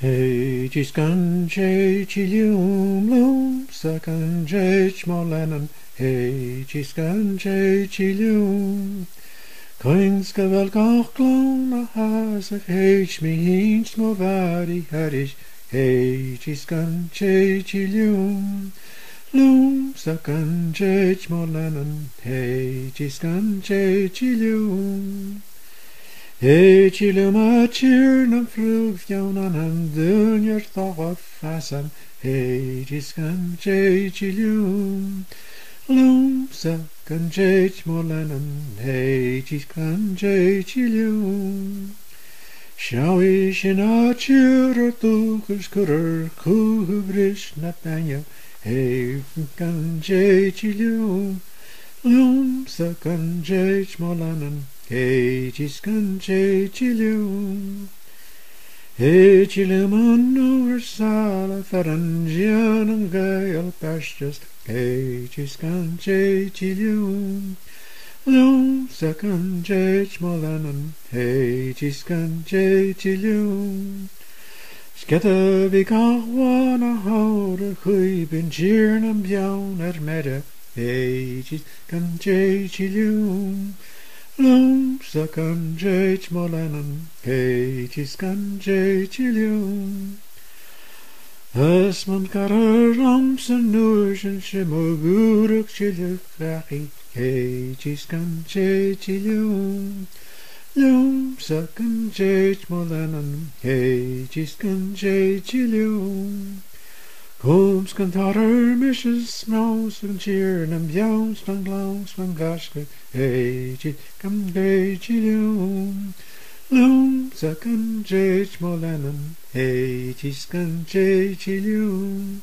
Hey, gisgan che chilium lum, sacan che chmolenan. Hey, gisgan che chilium. Coins gewel gach glon a has of heich me hinch mo vari harish. Hey, gisgan che chilium. Lum, sacan che chmolenan. Hey, gisgan che chilium. Hey, chilium a cheer na frug fiawn an dyn i'r thogaf fasan. Hey, gisgan che chilium. Lum, sacan che chmolenan. Hey, gisgan che chilium. Shawi shin a cheer ar tuchus curr cwhrish na banya. Hey, gisgan che chilium. Lum, sacan che chmolenan. Hey, gisgan che chilium. Hey, chilium an o'r sal a farangian an gael pastas. Hey, gisgan che chilium. Lum, sacan che chmolenan. Hey, gisgan che chilium. Sketta vi gachwan a haur a chui bin cheern an biawn meda. Hey, gisgan che chilium. Lum, sacan che chmolenan. Hey, gisgan che chilium. As man karar lams an nuish an shimogurak chiliuk rachi. Hey, gisgan che chilium. Lum, sacan che chmolenan. Hey, gisgan che chilium. Combs kan tarer mishes mouse and cheer and bjouns van glans van gaske. Hey, gisgan che chilium. Lum, sacan che chmolenan. Hey, gisgan che chilium.